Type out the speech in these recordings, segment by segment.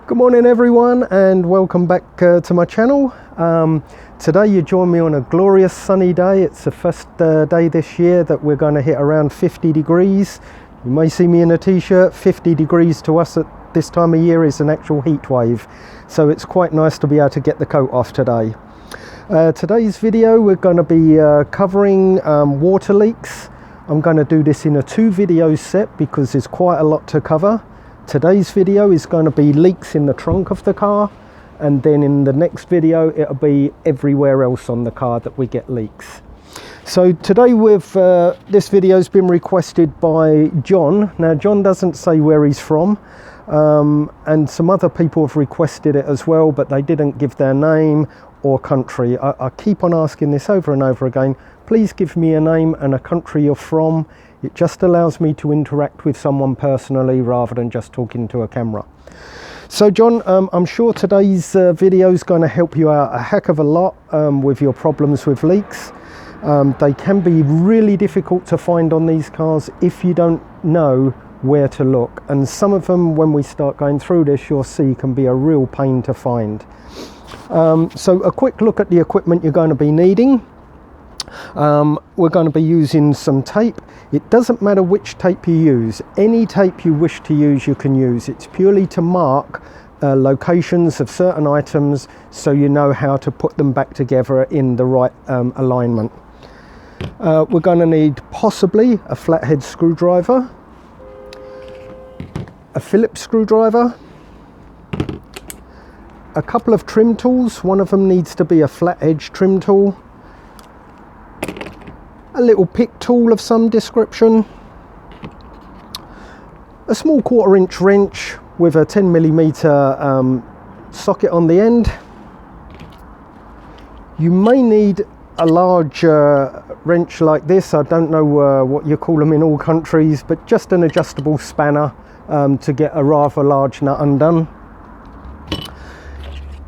Good morning everyone, and welcome back to my channel. Today you join me on a glorious sunny day. It's the first day this year that we're going to hit around 50 degrees. You may see me in a t-shirt. 50 degrees to us at this time of year is an actual heat wave, so it's quite nice to be able to get the coat off today. Today's video we're going to be covering water leaks. I'm going to do this in a 2 video set because there's quite a lot to cover. Today's video is going to be leaks in the trunk of the car, and then in the next video it'll be everywhere else on the car that we get leaks. So today this video has been requested by John. Now John doesn't say where he's from, and some other people have requested it as well, but they didn't give their name or country. I keep on asking this over and over again. Please give me a name and a country you're from. It just allows me to interact with someone personally rather than just talking to a camera. So John, I'm sure today's video is going to help you out a heck of a lot with your problems with leaks. They can be really difficult to find on these cars if you don't know where to look. And some of them, when we start going through this, you'll see can be a real pain to find. So a quick look at the equipment you're going to be needing. We're going to be using some tape. It doesn't matter which tape you use. Any tape you wish to use you can use. It's purely to mark locations of certain items so you know how to put them back together in the right alignment. We're going to need possibly a flathead screwdriver, a Phillips screwdriver, a couple of trim tools. One of them needs to be a flat edge trim tool, a little pick tool of some description, a small 1/4 inch wrench with a 10mm socket on the end. You may need a large wrench like this. I don't know what you call them in all countries, but just an adjustable spanner to get a rather large nut undone.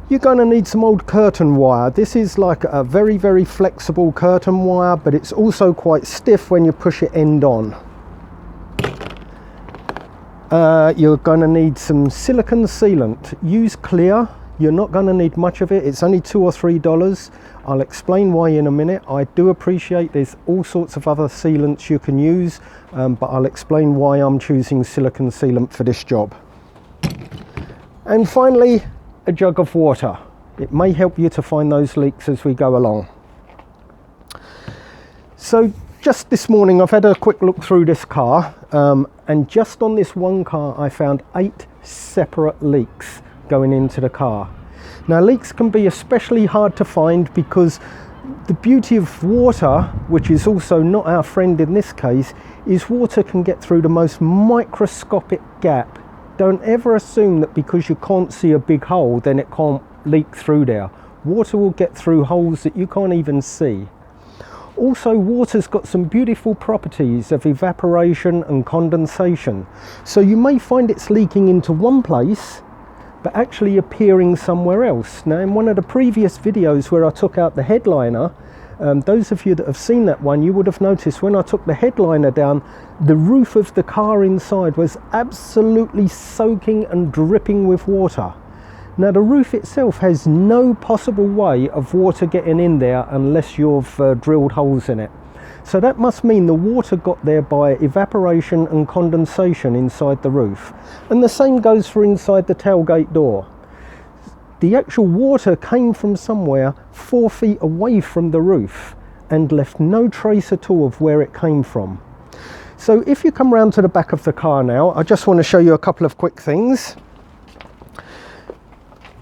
You're going to need some old curtain wire. This is like a very, very flexible curtain wire, but it's also quite stiff when you push it end on. You're going to need some silicone sealant. Use clear. You're not going to need much of it. It's only $2 or $3. I'll explain why in a minute. I do appreciate there's all sorts of other sealants you can use, but I'll explain why I'm choosing silicone sealant for this job. And finally, a jug of water. It may help you to find those leaks as we go along. So just this morning I've had a quick look through this car, and just on this one car I found 8 separate leaks going into the car. Now leaks can be especially hard to find because the beauty of water, which is also not our friend in this case, is water can get through the most microscopic gap. Don't ever assume that because you can't see a big hole then it can't leak through there. Water will get through holes that you can't even see. Also, water's got some beautiful properties of evaporation and condensation. So you may find it's leaking into one place but actually appearing somewhere else. Now in one of the previous videos where I took out the headliner, those of you that have seen that one, you would have noticed when I took the headliner down, the roof of the car inside was absolutely soaking and dripping with water. Now the roof itself has no possible way of water getting in there unless you've drilled holes in it. So that must mean the water got there by evaporation and condensation inside the roof. And the same goes for inside the tailgate door. The actual water came from somewhere 4 feet away from the roof and left no trace at all of where it came from. So if you come round to the back of the car now, I just want to show you a couple of quick things.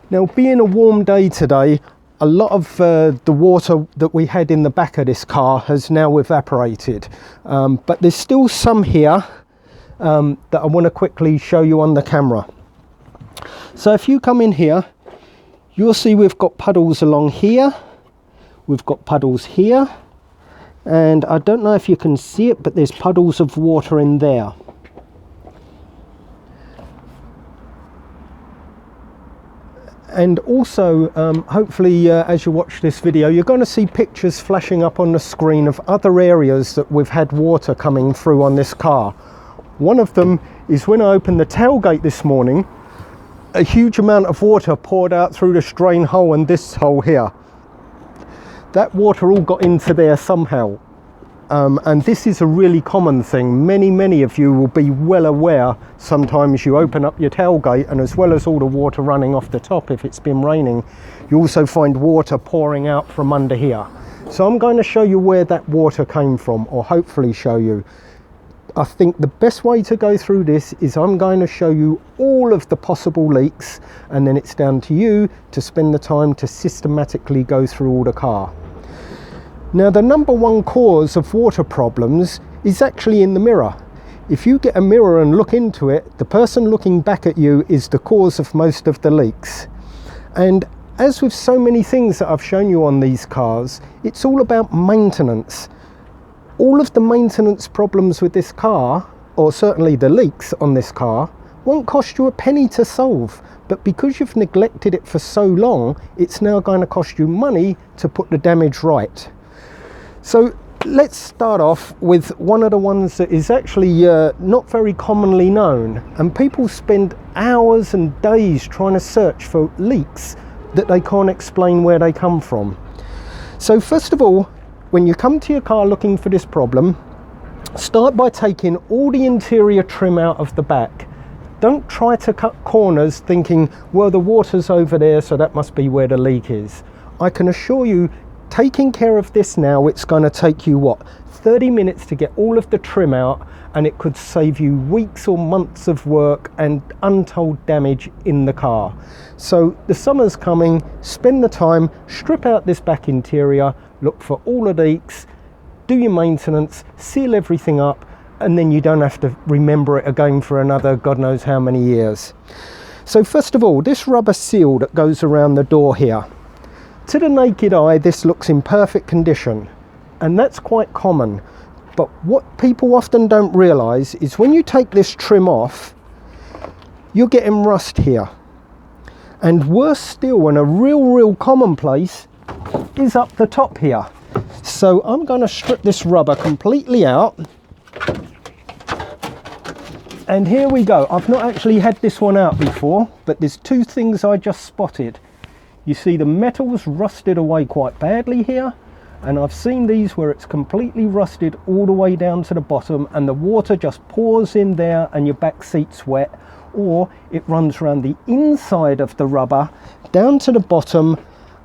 Now being a warm day today, a lot of the water that we had in the back of this car has now evaporated, but there's still some here that I want to quickly show you on the camera. So if you come in here, you'll see we've got puddles along here, we've got puddles here, and I don't know if you can see it, but there's puddles of water in there. And also, hopefully as you watch this video, you're going to see pictures flashing up on the screen of other areas that we've had water coming through on this car. One of them is when I opened the tailgate this morning, a huge amount of water poured out through this drain hole and this hole here. That water all got into there somehow. And this is a really common thing. Many of you will be well aware. Sometimes you open up your tailgate, and as well as all the water running off the top, if it's been raining, you also find water pouring out from under here. So I'm going to show you where that water came from, or hopefully show you. I think the best way to go through this is I'm going to show you all of the possible leaks, and then it's down to you to spend the time to systematically go through all the car. Now, the number one cause of water problems is actually in the mirror. If you get a mirror and look into it, the person looking back at you is the cause of most of the leaks. And as with so many things that I've shown you on these cars, it's all about maintenance. All of the maintenance problems with this car, or certainly the leaks on this car, won't cost you a penny to solve. But because you've neglected it for so long, it's now going to cost you money to put the damage right. So let's start off with one of the ones that is actually not very commonly known, and people spend hours and days trying to search for leaks that they can't explain where they come from. So first of all, when you come to your car looking for this problem, start by taking all the interior trim out of the back. Don't try to cut corners thinking, well, the water's over there, so that must be where the leak is. I can assure you, taking care of this now, it's going to take you, what, 30 minutes to get all of the trim out, and it could save you weeks or months of work and untold damage in the car. So the summer's coming, spend the time, strip out this back interior, look for all the leaks, do your maintenance, seal everything up, and then you don't have to remember it again for another God knows how many years. So first of all, this rubber seal that goes around the door here, to the naked eye, this looks in perfect condition, and that's quite common. But what people often don't realise is when you take this trim off, you're getting rust here. And worse still, and a real commonplace, is up the top here. So I'm going to strip this rubber completely out. And here we go. I've not actually had this one out before, but there's two things I just spotted. You see the metal's rusted away quite badly here, and I've seen these where it's completely rusted all the way down to the bottom, and the water just pours in there and your back seat's wet, or it runs around the inside of the rubber down to the bottom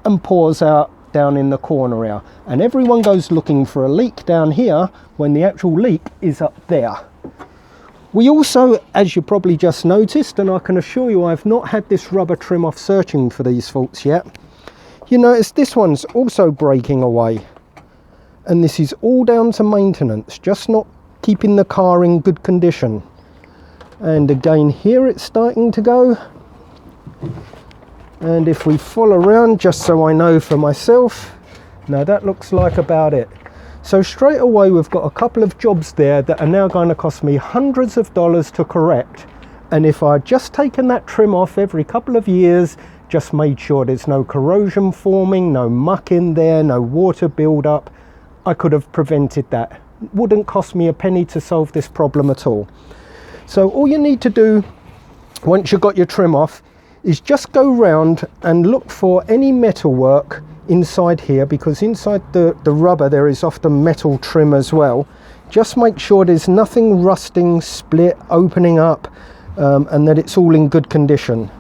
and pours out down in the corner here. And everyone goes looking for a leak down here when the actual leak is up there. We also, as you probably just noticed, and I can assure you I've not had this rubber trim off searching for these faults yet, you notice this one's also breaking away. And this is all down to maintenance, just not keeping the car in good condition. And again here it's starting to go. And if we follow around, just so I know for myself, now that looks like about it. So straight away we've got a couple of jobs there that are now going to cost me hundreds of dollars to correct. And if I'd just taken that trim off every couple of years, just made sure there's no corrosion forming, no muck in there, no water build up, I could have prevented that. It wouldn't cost me a penny to solve this problem at all. So all you need to do once you've got your trim off is just go round and look for any metal work inside here, because inside the rubber there is often metal trim as well. Just make sure there's nothing rusting, split, opening up, and that it's all in good condition.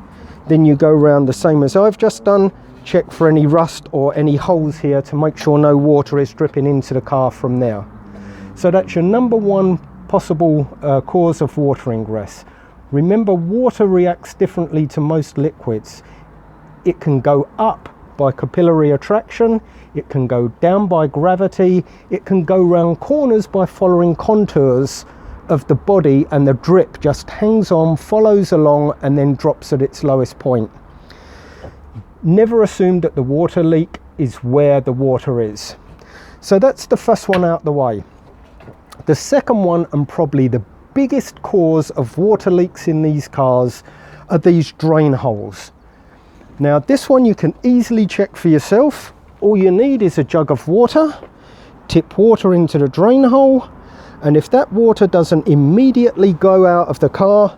Then you go around the same as I've just done, check for any rust or any holes here to make sure no water is dripping into the car from there. So that's your number one possible cause of water ingress. Remember, water reacts differently to most liquids. It can go up by capillary attraction, it can go down by gravity, it can go round corners by following contours of the body, and the drip just hangs on, follows along, and then drops at its lowest point. Never assume that the water leak is where the water is. So that's the first one out the way. The second one, and probably the biggest cause of water leaks in these cars, are these drain holes. Now this one you can easily check for yourself. All you need is a jug of water, tip water into the drain hole, and if that water doesn't immediately go out of the car,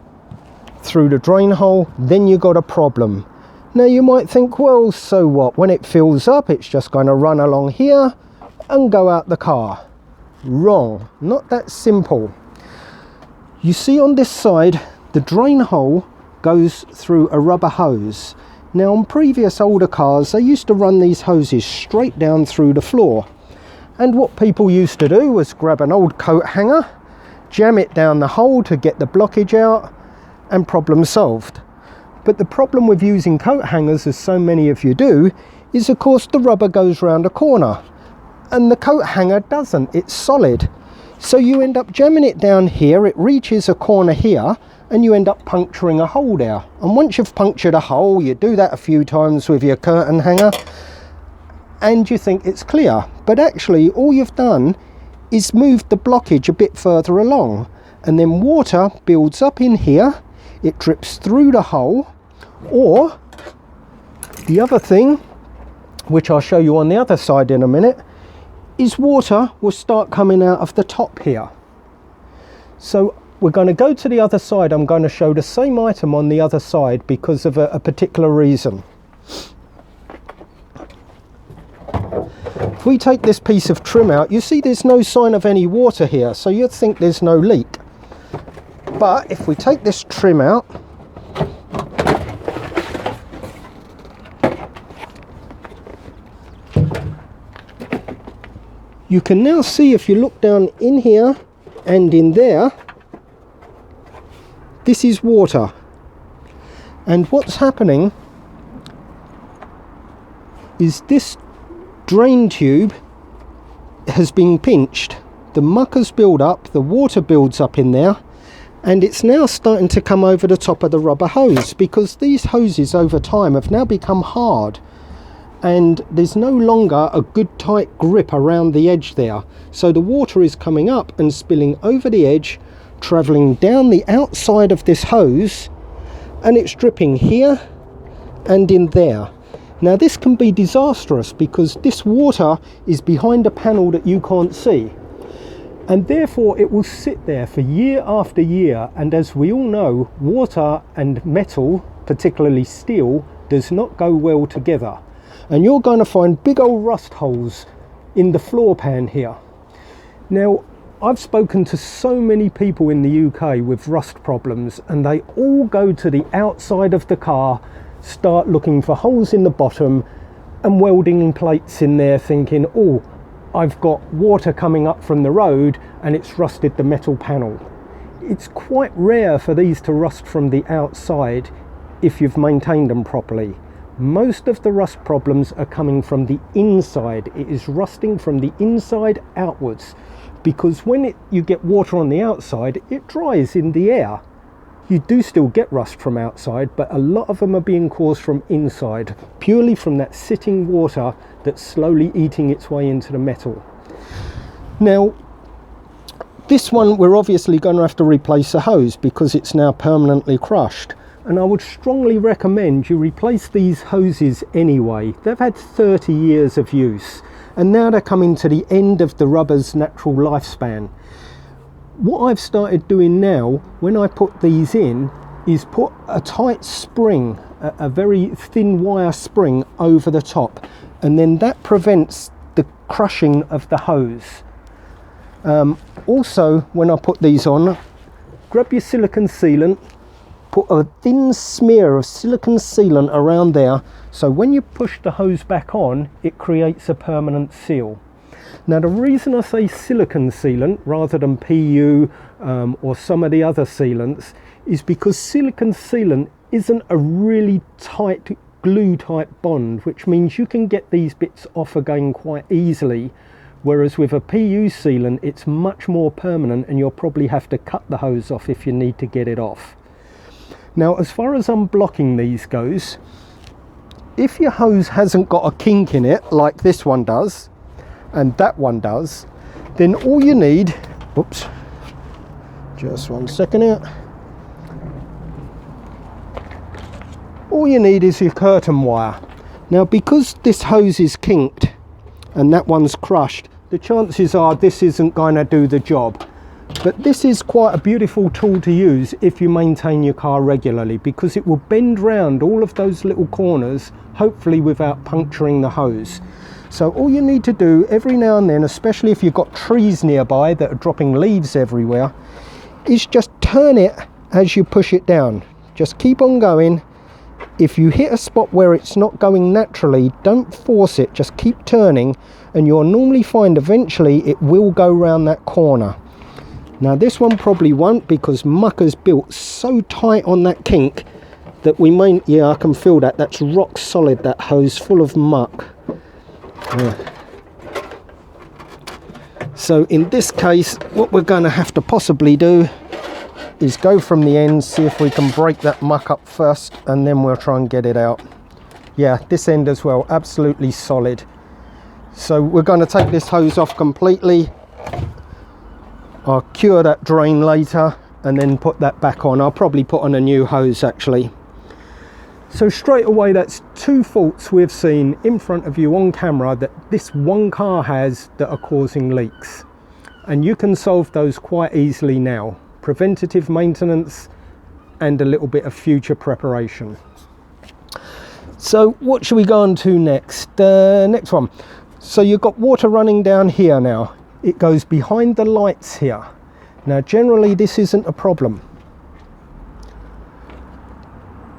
through the drain hole, then you got a problem. Now you might think, well, so what? When it fills up, it's just going to run along here and go out the car. Wrong, not that simple. You see on this side, the drain hole goes through a rubber hose. Now on previous older cars, they used to run these hoses straight down through the floor. And what people used to do was grab an old coat hanger, jam it down the hole to get the blockage out, and problem solved. But the problem with using coat hangers, as so many of you do, is of course the rubber goes round a corner and the coat hanger doesn't, it's solid. So you end up jamming it down here, it reaches a corner here, and you end up puncturing a hole there. And once you've punctured a hole, you do that a few times with your curtain hanger, and you think it's clear. But actually all you've done is moved the blockage a bit further along, and then water builds up in here, it drips through the hole, or the other thing, which I'll show you on the other side in a minute, is water will start coming out of the top here. So we're going to go to the other side. I'm going to show the same item on the other side because of a particular reason. If we take this piece of trim out, you see there's no sign of any water here, so you'd think there's no leak. But if we take this trim out, you can now see, if you look down in here and in there, this is water. And what's happening is this drain tube has been pinched. The muck has built up, the water builds up in there, and it's now starting to come over the top of the rubber hose, because these hoses over time have now become hard and there's no longer a good tight grip around the edge there. So the water is coming up and spilling over the edge, travelling down the outside of this hose, and it's dripping here and in there. Now this can be disastrous because this water is behind a panel that you can't see, and therefore it will sit there for year after year. And as we all know, water and metal, particularly steel, does not go well together, and you're going to find big old rust holes in the floor pan here. Now I've spoken to so many people in the UK with rust problems, and they all go to the outside of the car, start looking for holes in the bottom and welding plates in there, thinking, oh, I've got water coming up from the road and it's rusted the metal panel. It's quite rare for these to rust from the outside if you've maintained them properly. Most of the rust problems are coming from the inside. It is rusting from the inside outwards, because when you get water on the outside, it dries in the air. You do still get rust from outside, but a lot of them are being caused from inside, purely from that sitting water that's slowly eating its way into the metal. Now, this one we're obviously going to have to replace the hose because it's now permanently crushed. And I would strongly recommend you replace these hoses anyway. They've had 30 years of use, and now they're coming to the end of the rubber's natural lifespan. What I've started doing now when I put these in is put a tight spring, a very thin wire spring over the top, and then that prevents the crushing of the hose. Also, when I put these on, grab your silicone sealant, put a thin smear of silicone sealant around there, so when you push the hose back on, it creates a permanent seal. Now the reason I say silicone sealant rather than PU or some of the other sealants is because silicone sealant isn't a really tight glue type bond, which means you can get these bits off again quite easily, whereas with a PU sealant it's much more permanent and you'll probably have to cut the hose off if you need to get it off. Now as far as unblocking these goes, if your hose hasn't got a kink in it like this one does and that one does, then all you need, oops, just one second here, all you need is your curtain wire. Now because this hose is kinked and that one's crushed, the chances are this isn't going to do the job. But this is quite a beautiful tool to use if you maintain your car regularly, because it will bend round all of those little corners, hopefully without puncturing the hose. So all you need to do every now and then, especially if you've got trees nearby that are dropping leaves everywhere, is just turn it as you push it down. Just keep on going. If you hit a spot where it's not going naturally, don't force it, just keep turning, and you'll normally find eventually it will go round that corner. Now this one probably won't, because mucker's built so tight on that kink that we may, yeah, I can feel that, that's rock solid, that hose full of muck. Yeah. So in this case, what we're going to have to possibly do is go from the end, see if we can break that muck up first, and then we'll try and get it out. Yeah, this end as well, absolutely solid. So we're going to take this hose off completely. I'll cure that drain later and then put that back on. I'll probably put on a new hose actually. So straight away, that's two faults we've seen in front of you on camera that this one car has that are causing leaks. And you can solve those quite easily now. Preventative maintenance and a little bit of future preparation. So what should we go on to next? Next one. So you've got water running down here now. It goes behind the lights here. Now generally this isn't a problem,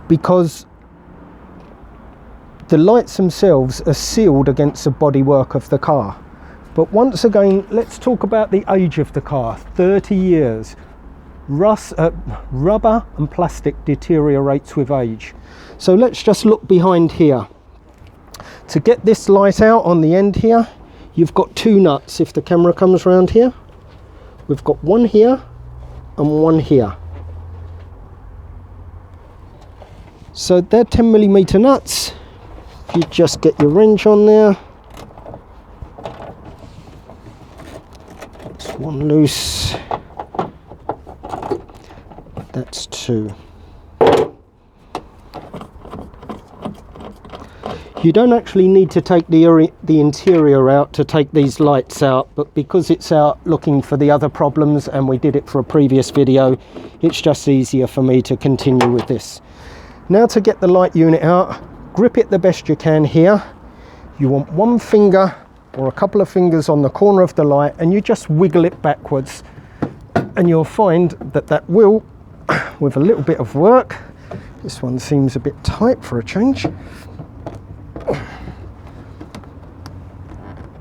because the lights themselves are sealed against the bodywork of the car. But once again, let's talk about the age of the car. 30 years. Rubber and plastic deteriorates with age. So let's just look behind here. To get this light out on the end here, you've got two nuts. If the camera comes around here, we've got one here and one here. So they're 10mm nuts. If you just get your wrench on there, it's one loose, that's two. You don't actually need to take the interior out to take these lights out, but because it's out looking for the other problems and we did it for a previous video, it's just easier for me to continue with this. Now to get the light unit out, grip it the best you can here. You want one finger or a couple of fingers on the corner of the light, and you just wiggle it backwards, and you'll find that that will, with a little bit of work, this one seems a bit tight for a change.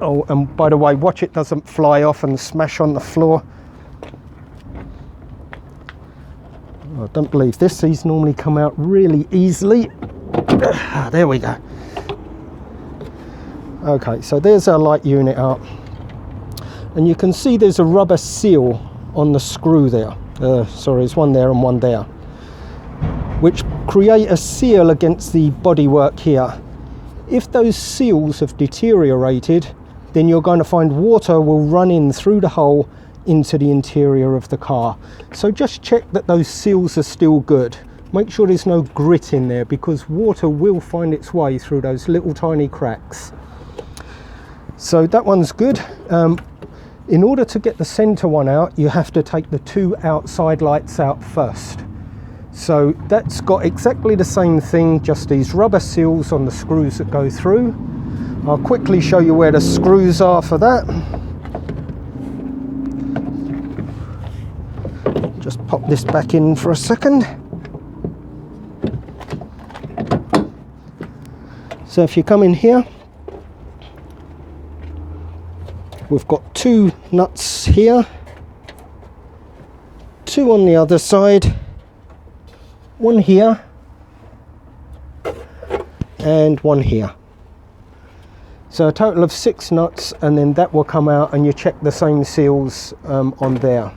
Oh, and by the way, watch it doesn't fly off and smash on the floor. I don't believe this. These normally come out really easily. There we go. Okay, so there's our light unit out. And you can see there's a rubber seal on the screw there. Sorry, there's one there and one there, which create a seal against the bodywork here. If those seals have deteriorated, then you're going to find water will run in through the hole into the interior of the car. So just check that those seals are still good. Make sure there's no grit in there, because water will find its way through those little tiny cracks. So that one's good. In order to get the center one out, you have to take the two outside lights out first. So that's got exactly the same thing, just these rubber seals on the screws that go through. I'll quickly show you where the screws are for that. Just pop this back in for a second. So if you come in here, we've got two nuts here, two on the other side, one here and one here. So a total of 6 nuts, and then that will come out, and you check the same seals on there.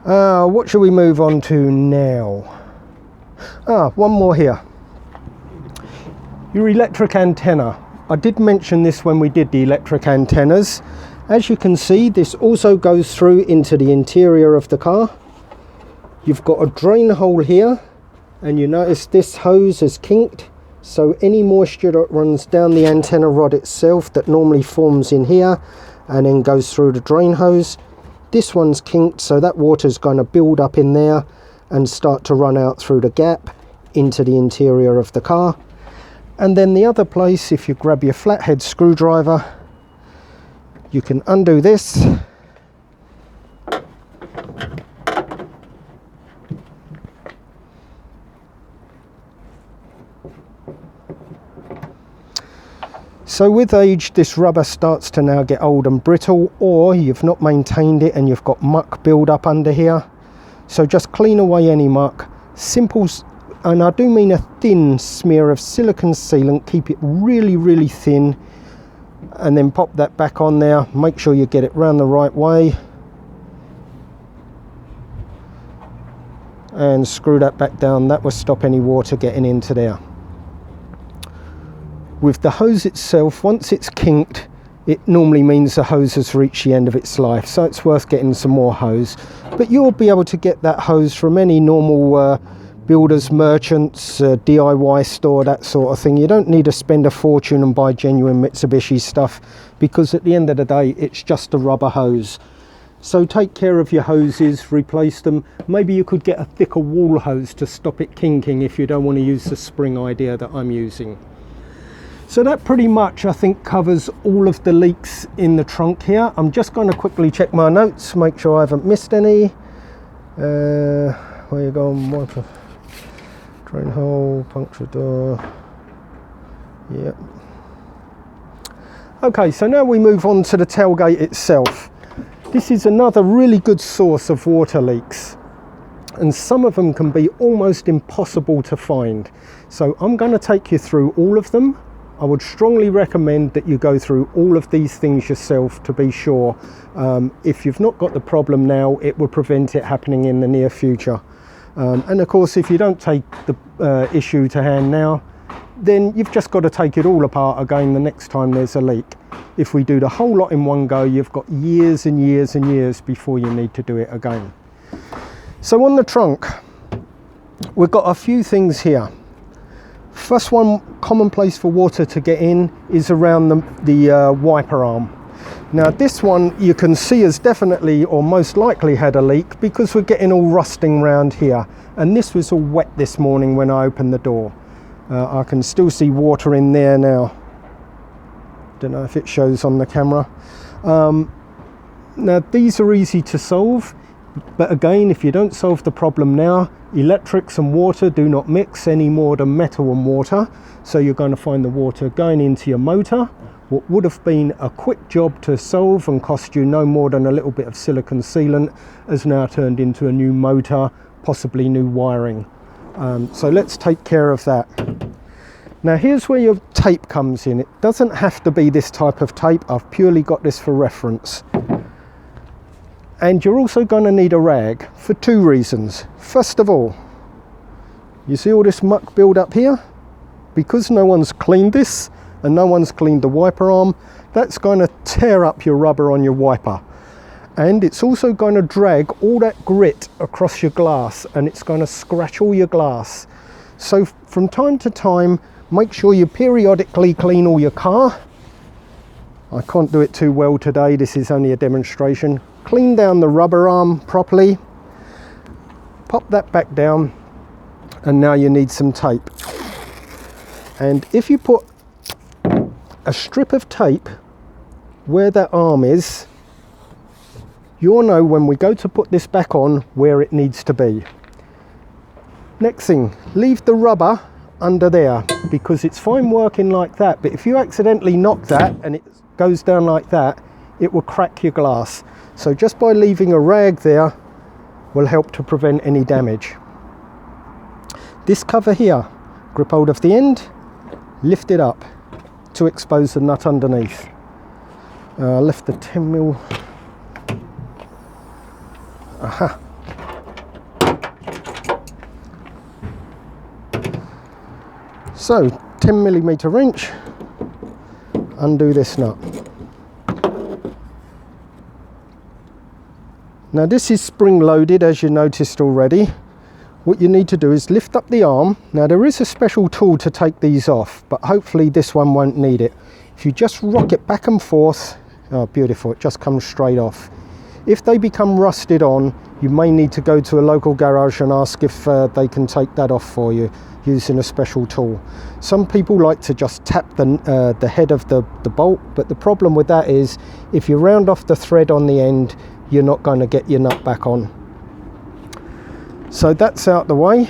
What should we move on to now? One more here. Your electric antenna. I did mention this when we did the electric antennas. As you can see, this also goes through into the interior of the car. You've got a drain hole here, and you notice this hose is kinked. So any moisture that runs down the antenna rod itself that normally forms in here and then goes through the drain hose, This one's kinked, so that water's going to build up in there and start to run out through the gap into the interior of the car. And then the other place, if you grab your flathead screwdriver, you can undo this. So with age, this rubber starts to now get old and brittle, or you've not maintained it and you've got muck build up under here. So just clean away any muck. Simple, and I do mean a thin smear of silicone sealant. Keep it really, really thin, and then pop that back on there. Make sure you get it round the right way. And screw that back down. That will stop any water getting into there. With the hose itself, once it's kinked, it normally means the hose has reached the end of its life, so it's worth getting some more hose. But you'll be able to get that hose from any normal builders, merchants, DIY store, that sort of thing. You don't need to spend a fortune and buy genuine Mitsubishi stuff, because at the end of the day, it's just a rubber hose. So take care of your hoses, replace them. Maybe you could get a thicker wall hose to stop it kinking if you don't want to use the spring idea that I'm using. So that pretty much, I think, covers all of the leaks in the trunk here. I'm just going to quickly check my notes, make sure I haven't missed any. Where you going? Wiper, drain hole, puncture door. Yep. Okay, so now we move on to the tailgate itself. This is another really good source of water leaks, and some of them can be almost impossible to find. So I'm going to take you through all of them. I would strongly recommend that you go through all of these things yourself to be sure. If you've not got the problem now, it will prevent it happening in the near future. And of course, if you don't take the issue to hand now, then you've just got to take it all apart again the next time there's a leak. If we do the whole lot in one go, you've got years and years and years before you need to do it again. So on the trunk, we've got a few things here. First one, common place for water to get in is around the wiper arm. Now this one you can see has definitely or most likely had a leak, because we're getting all rusting around here, and this was all wet this morning when I opened the door. I can still see water in there now. Don't know if it shows on the camera. Now these are easy to solve, but again, if you don't solve the problem now, electrics and water do not mix any more than metal and water, so you're going to find the water going into your motor. What would have been a quick job to solve and cost you no more than a little bit of silicone sealant has now turned into a new motor, possibly new wiring. So let's take care of that. Now here's where your tape comes in. It doesn't have to be this type of tape. I've purely got this for reference. And you're also going to need a rag for two reasons. First of all, you see all this muck build up here? Because no one's cleaned this and no one's cleaned the wiper arm, that's going to tear up your rubber on your wiper. And it's also going to drag all that grit across your glass, and it's going to scratch all your glass. So from time to time, make sure you periodically clean all your car. I can't do it too well today, this is only a demonstration. Clean down the rubber arm properly, pop that back down, and now you need some tape. And if you put a strip of tape where that arm is, you'll know when we go to put this back on where it needs to be. Next thing, leave the rubber under there, because it's fine working like that, but if you accidentally knock that and it goes down like that, it will crack your glass. So just by leaving a rag there will help to prevent any damage. This cover here, grip hold of the end, lift it up to expose the nut underneath. I left the 10mm. Aha. So 10mm wrench, undo this nut. Now this is spring loaded, as you noticed already. What you need to do is lift up the arm. Now there is a special tool to take these off, but hopefully this one won't need it. If you just rock it back and forth, oh beautiful, it just comes straight off. If they become rusted on, you may need to go to a local garage and ask if they can take that off for you using a special tool. Some people like to just tap the head of the bolt, but the problem with that is if you round off the thread on the end, you're not going to get your nut back on. So that's out the way.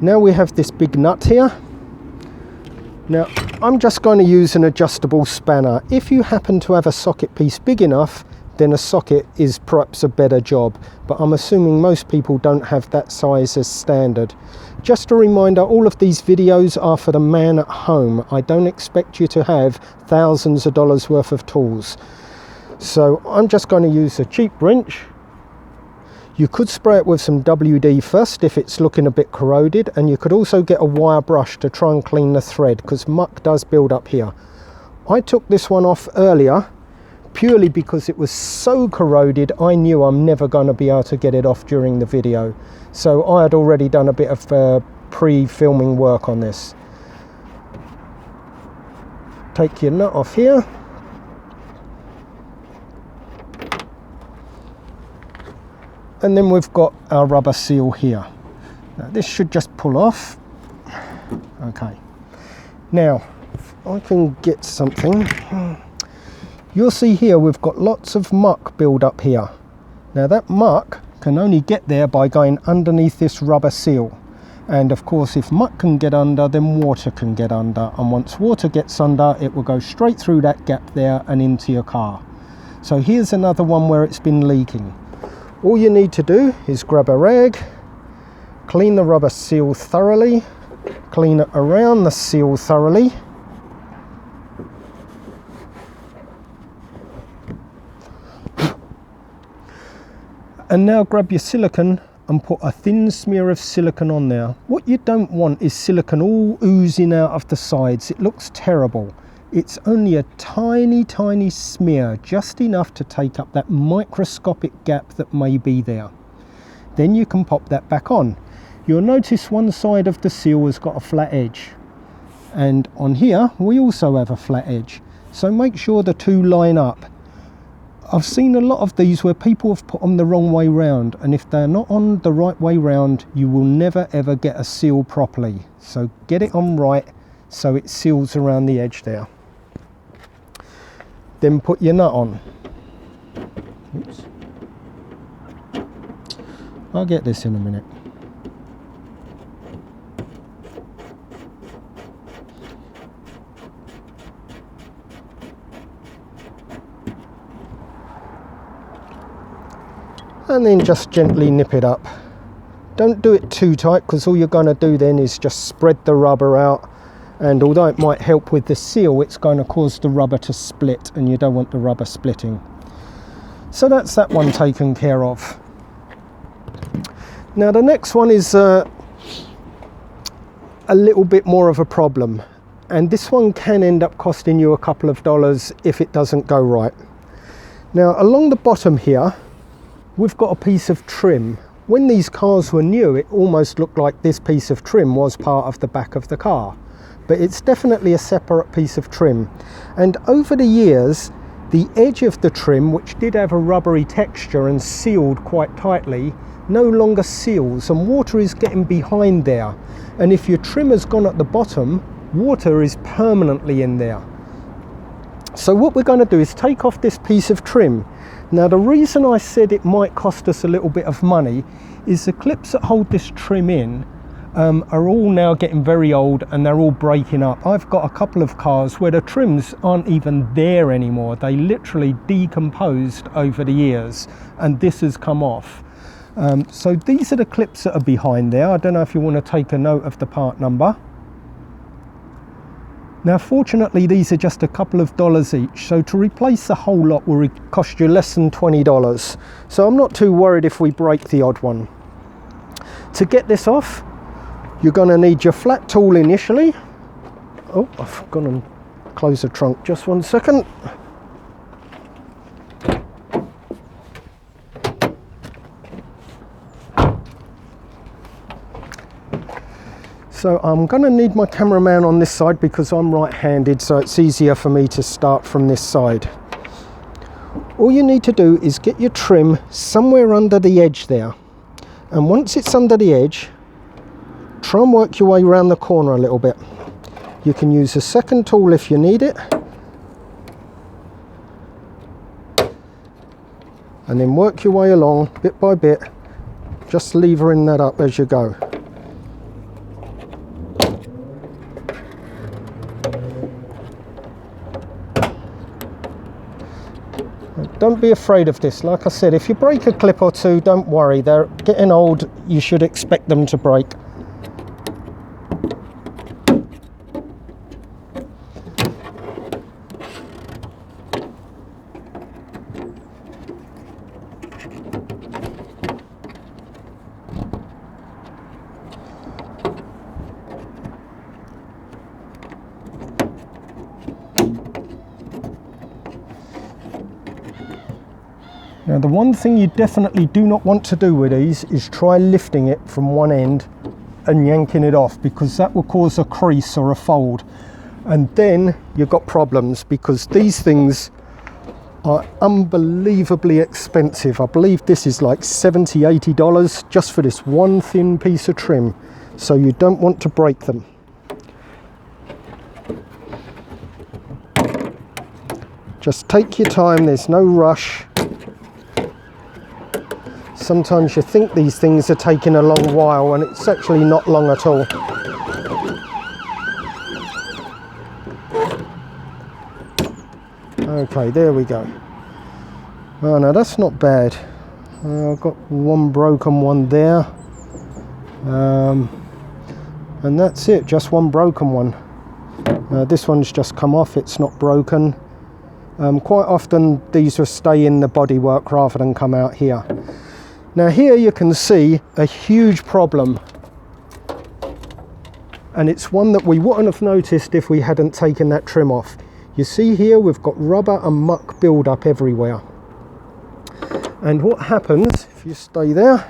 Now we have this big nut here. Now I'm just going to use an adjustable spanner. If you happen to have a socket piece big enough, then a socket is perhaps a better job, but I'm assuming most people don't have that size as standard. Just a reminder, all of these videos are for the man at home. I don't expect you to have thousands of dollars worth of tools. So I'm just going to use a cheap wrench. You could spray it with some WD first if it's looking a bit corroded, and you could also get a wire brush to try and clean the thread, because muck does build up here. I took this one off earlier purely because it was so corroded. I knew I'm never going to be able to get it off during the video, so I had already done a bit of pre-filming work on this. Take your nut off here, and then we've got our rubber seal here. Now this should just pull off. Okay, now if I can get something, you'll see here we've got lots of muck build up here. Now that muck can only get there by going underneath this rubber seal, and of course if muck can get under, then water can get under, and once water gets under, it will go straight through that gap there and into your car. So here's another one where it's been leaking. All you need to do is grab a rag, clean the rubber seal thoroughly, clean it around the seal thoroughly, and now grab your silicone and put a thin smear of silicone on there. What you don't want is silicone all oozing out of the sides. It looks terrible. It's only a tiny smear, just enough to take up that microscopic gap that may be there. Then you can pop that back on. You'll notice one side of the seal has got a flat edge, and on here we also have a flat edge, so make sure the two line up. I've seen a lot of these where people have put them the wrong way round, and if they're not on the right way round, you will never ever get a seal properly. So get it on right so it seals around the edge there. Then put your nut on. Oops. I'll get this in a minute. And then just gently nip it up. Don't do it too tight, because all you're going to do then is just spread the rubber out, and although it might help with the seal, it's going to cause the rubber to split, and you don't want the rubber splitting. So that's that one taken care of. Now the next one is a little bit more of a problem, and this one can end up costing you a couple of dollars if it doesn't go right. Now along the bottom here we've got a piece of trim. When these cars were new, it almost looked like this piece of trim was part of the back of the car, but it's definitely a separate piece of trim. And over the years, the edge of the trim, which did have a rubbery texture and sealed quite tightly, no longer seals, and water is getting behind there. And if your trim has gone at the bottom, water is permanently in there. So what we're going to do is take off this piece of trim. Now the reason I said it might cost us a little bit of money is the clips that hold this trim in are all now getting very old, and they're all breaking up. I've got a couple of cars where the trims aren't even there anymore. They literally decomposed over the years, and this has come off. So these are the clips that are behind there. I don't know if you want to take a note of the part number. Now fortunately these are just a couple of dollars each, so to replace the whole lot will cost you less than $20. So I'm not too worried if we break the odd one. To get this off, you're going to need your flat tool initially. Oh, I've gone and close the trunk, just one second. So I'm going to need my cameraman on this side because I'm right-handed, so it's easier for me to start from this side. All you need to do is get your trim somewhere under the edge there, and once it's under the edge, try and work your way around the corner a little bit. You can use a second tool if you need it, and then work your way along bit by bit, just levering that up as you go. Don't be afraid of this. Like I said, if you break a clip or two, don't worry. They're getting old. You should expect them to break. Now, the one thing you definitely do not want to do with these is try lifting it from one end and yanking it off, because that will cause a crease or a fold, and then you've got problems, because these things are unbelievably expensive. I believe this is like $70–80 just for this one thin piece of trim, so you don't want to break them. Just take your time, there's no rush. Sometimes you think these things are taking a long while, and it's actually not long at all. Okay, there we go. Oh no, that's not bad. I've got one broken one there. And that's it, just one broken one. This one's just come off, it's not broken. Quite often these will stay in the bodywork rather than come out here. Now here you can see a huge problem, and it's one that we wouldn't have noticed if we hadn't taken that trim off. You see here we've got rubber and muck build up everywhere, and what happens if you stay there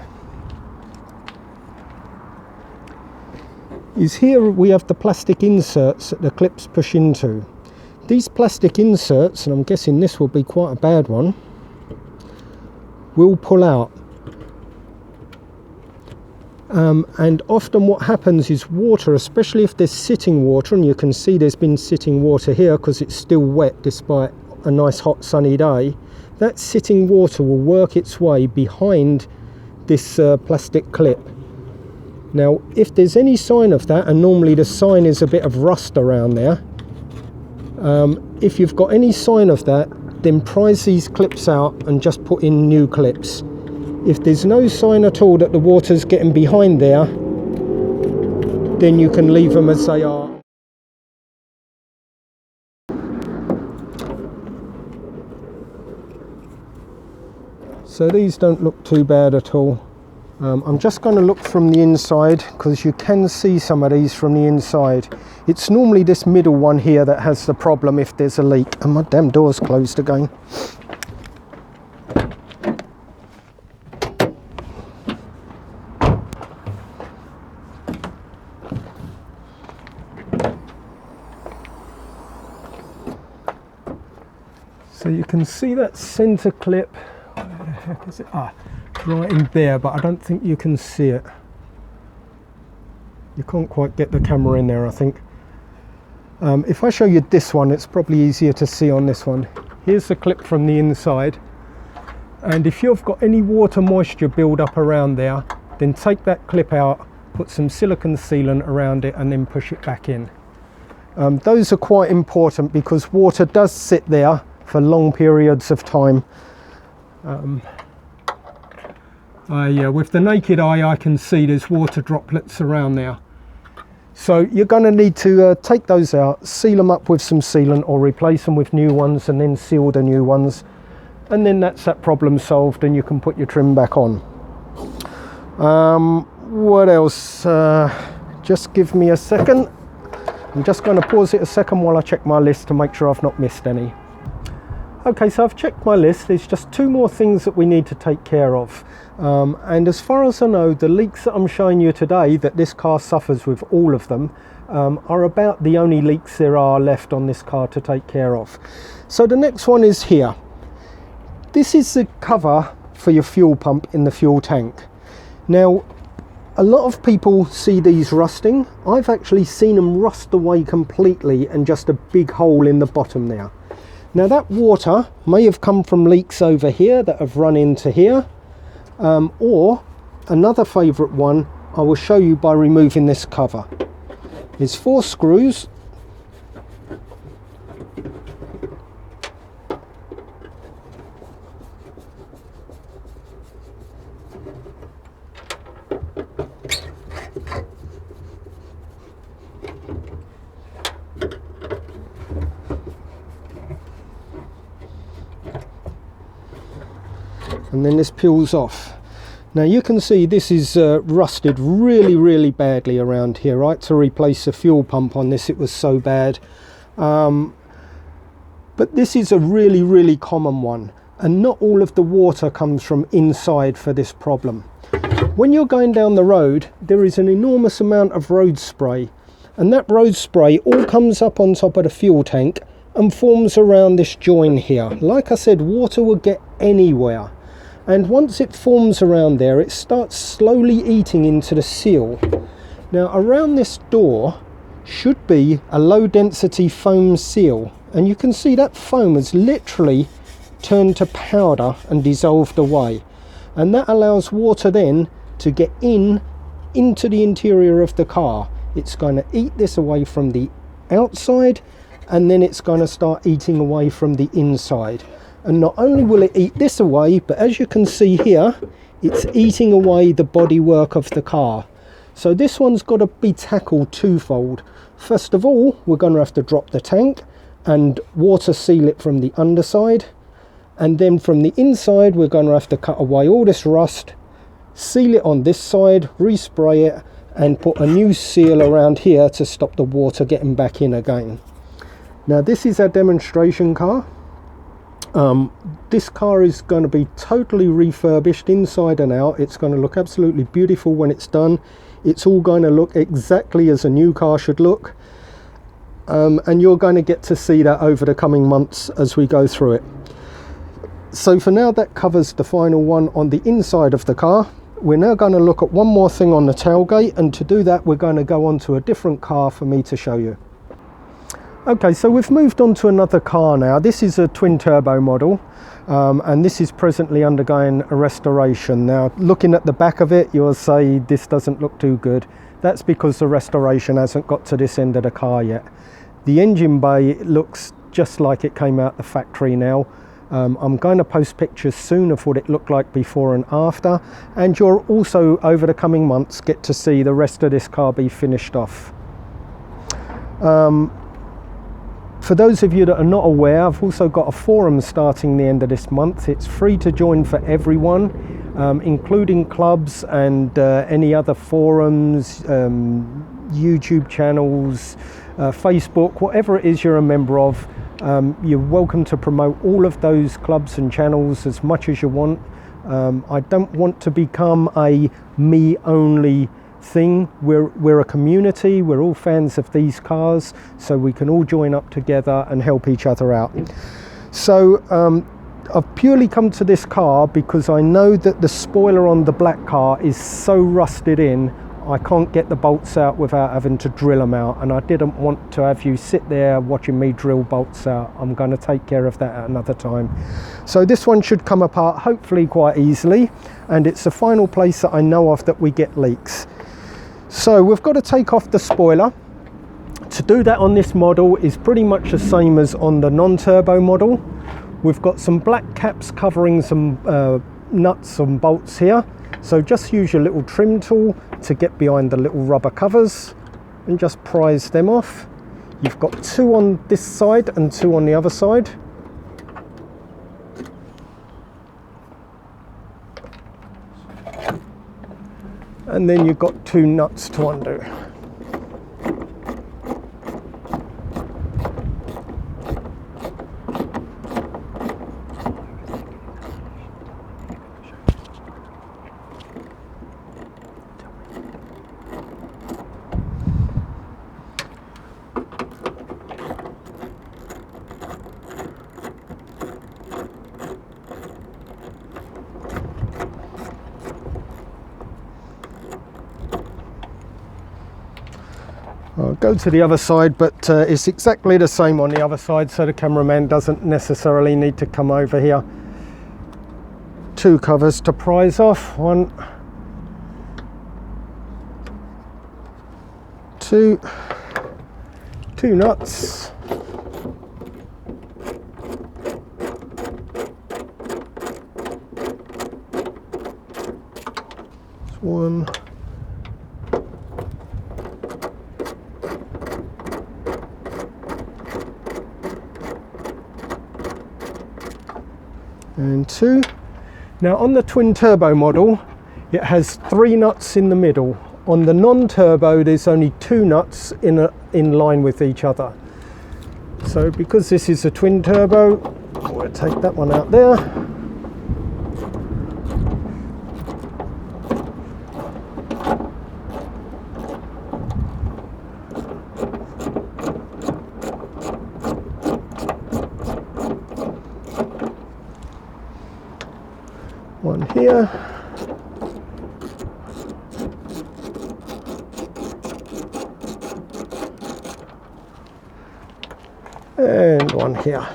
is here we have the plastic inserts that the clips push into. These plastic inserts, and I'm guessing this will be quite a bad one, will pull out. And often what happens is water, especially if there's sitting water, and you can see there's been sitting water here because it's still wet despite a nice hot sunny day, that sitting water will work its way behind this plastic clip. Now if there's any sign of that, and normally the sign is a bit of rust around there, if you've got any sign of that, then prise these clips out and just put in new clips. If there's no sign at all that the water's getting behind there, then you can leave them as they are. So these don't look too bad at all. I'm just going to look from the inside, because you can see some of these from the inside. It's normally this middle one here that has the problem if there's a leak. And my damn door's closed again. So you can see that center clip. Where the heck is it? Right in there, but I don't think you can see it. You can't quite get the camera in there, I think. If I show you this one, it's probably easier to see on this one. Here's the clip from the inside, and if you've got any water moisture build up around there, then take that clip out, put some silicone sealant around it, and then push it back in. Those are quite important because water does sit there for long periods of time. With the naked eye I can see there's water droplets around there. So you're going to need to take those out, seal them up with some sealant or replace them with new ones, and then seal the new ones. And then that's that problem solved, and you can put your trim back on. What else? Just give me a second. I'm just going to pause it a second while I check my list to make sure I've not missed any. Okay, so I've checked my list. There's just two more things that we need to take care of. And as far as I know, the leaks that I'm showing you today, that this car suffers with all of them, are about the only leaks there are left on this car to take care of. So the next one is here. this is the cover for your fuel pump in the fuel tank. Now, a lot of people see these rusting. I've actually seen them rust away completely and just a big hole in the bottom there. Now that water may have come from leaks over here that have run into here, or another favourite one I will show you by removing this cover. There's 4 screws. And then this peels off. Now you can see this is rusted really badly around here, right? To replace the fuel pump on this, it was so bad. But this is a really common one, and not all of the water comes from inside for this problem. When you're going down the road, there is an enormous amount of road spray, and that road spray all comes up on top of the fuel tank and forms around this join here. Like I said, water will get anywhere. And once it forms around there, it starts slowly eating into the seal. Now around this door should be a low density foam seal, and you can see that foam has literally turned to powder and dissolved away, and that allows water then to get into the interior of the car. It's going to eat this away from the outside, and then it's going to start eating away from the inside. And not only will it eat this away, but as you can see here, it's eating away the bodywork of the car. So this one's got to be tackled twofold. First of all, we're going to have to drop the tank and water seal it from the underside. And then from the inside, we're going to have to cut away all this rust, seal it on this side, respray it, and put a new seal around here to stop the water getting back in again. Now this is our demonstration car. This car is going to be totally refurbished inside and out. It's going to look absolutely beautiful when it's done. It's all going to look exactly as a new car should look, and you're going to get to see that over the coming months as we go through it. So for now, that covers the final one on the inside of the car. We're now going to look at one more thing on the tailgate, and to do that we're going to go on to a different car for me to show you. Okay, so we've moved on to another car now. This is a twin turbo model, and this is presently undergoing a restoration. Now, looking at the back of it, you'll say this doesn't look too good. That's because the restoration hasn't got to this end of the car yet. The engine bay looks just like it came out the factory now. I'm going to post pictures soon of what it looked like before and after, and you'll also, over the coming months, get to see the rest of this car be finished off. For those of you that are not aware, I've also got a forum starting the end of this month. It's free to join for everyone, including clubs and any other forums, YouTube channels, Facebook, whatever it is you're a member of. You're welcome to promote all of those clubs and channels as much as you want. I don't want to become a me only thing. We're a community. We're all fans of these cars, so we can all join up together and help each other out. So I've purely come to this car because I know that the spoiler on the black car is so rusted in, I can't get the bolts out without having to drill them out, and I didn't want to have you sit there watching me drill bolts out. I'm going to take care of that at another time. So this one should come apart hopefully quite easily, and it's the final place that I know of that we get leaks. So we've got to take off the spoiler. To do that on this model is pretty much the same as on the non-turbo model. We've got some black caps covering some nuts and bolts here, so just use your little trim tool to get behind the little rubber covers and just prise them off. You've got 2 on this side and 2 on the other side. And then you've got 2 nuts to undo. I'll go to the other side, but it's exactly the same on the other side, so the cameraman doesn't necessarily need to come over here. 2 covers to prise off. 1, 2 nuts. One. And 2. Now on the twin turbo model, it has 3 nuts in the middle. On the non-turbo, there's only 2 nuts in line with each other. So because this is a twin turbo, we'll take that one out there. One here. And one here.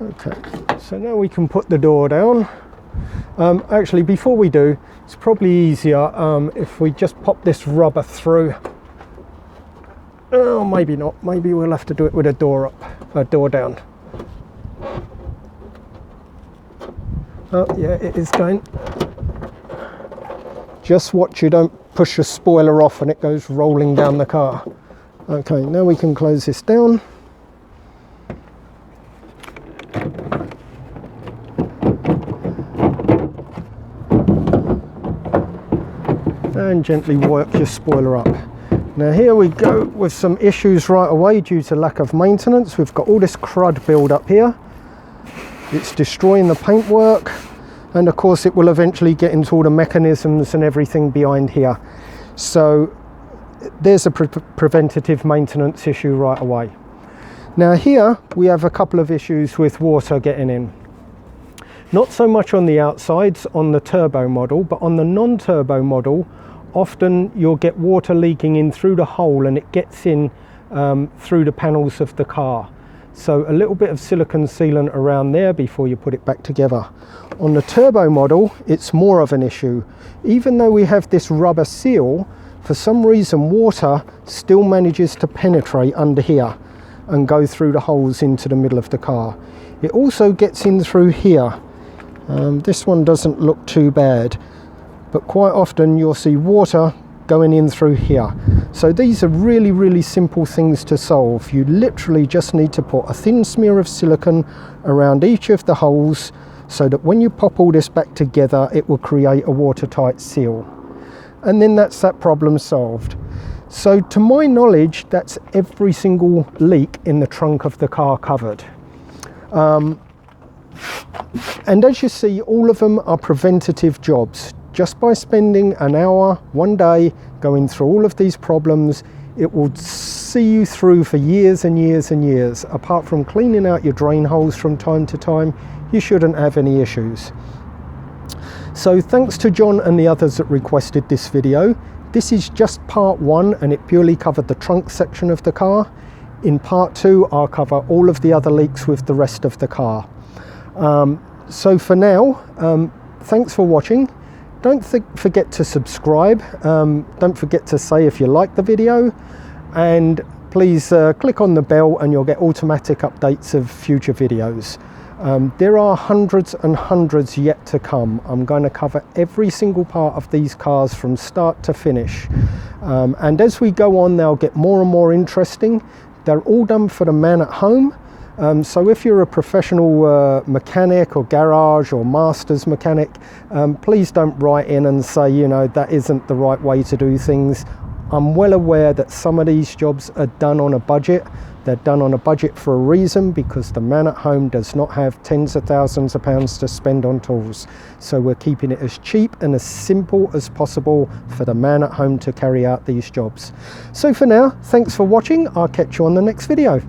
Okay, so now we can put the door down. Actually, before we do, it's probably easier if we just pop this rubber through. Oh, maybe not. Maybe we'll have to do it with a door up, a door down. Oh, yeah, it is going. Just watch you don't push your spoiler off and it goes rolling down the car. Okay, now we can close this down. And gently work your spoiler up. Now here we go with some issues right away due to lack of maintenance. We've got all this crud build up here. It's destroying the paintwork, and of course it will eventually get into all the mechanisms and everything behind here. So there's a preventative maintenance issue right away. Now here we have a couple of issues with water getting in. Not so much on the outsides on the turbo model, but on the non-turbo model, often you'll get water leaking in through the hole, and it gets in through the panels of the car. So a little bit of silicone sealant around there before you put it back together. On the turbo model, it's more of an issue. Even though we have this rubber seal, for some reason water still manages to penetrate under here and go through the holes into the middle of the car. It also gets in through here. This one doesn't look too bad, but quite often you'll see water going in through here. So these are really, really simple things to solve. You literally just need to put a thin smear of silicone around each of the holes so that when you pop all this back together, it will create a watertight seal. And then that's that problem solved. So to my knowledge, that's every single leak in the trunk of the car covered. And as you see, all of them are preventative jobs. Just by spending an hour, one day, going through all of these problems, it will see you through for years and years and years. Apart from cleaning out your drain holes from time to time, you shouldn't have any issues. So thanks to John and the others that requested this video. This is just part 1, and it purely covered the trunk section of the car. In part 2, I'll cover all of the other leaks with the rest of the car. So for now, thanks for watching. Don't forget to subscribe. Don't forget to say if you like the video, and please click on the bell and you'll get automatic updates of future videos. There are hundreds and hundreds yet to come. I'm going to cover every single part of these cars from start to finish. And as we go on, they'll get more and more interesting. They're all done for the man at home. So if you're a professional mechanic or garage or master's mechanic, please don't write in and say, you know, that isn't the right way to do things. I'm well aware that some of these jobs are done on a budget. They're done on a budget for a reason, because the man at home does not have tens of thousands of pounds to spend on tools. So we're keeping it as cheap and as simple as possible for the man at home to carry out these jobs. So for now, thanks for watching. I'll catch you on the next video.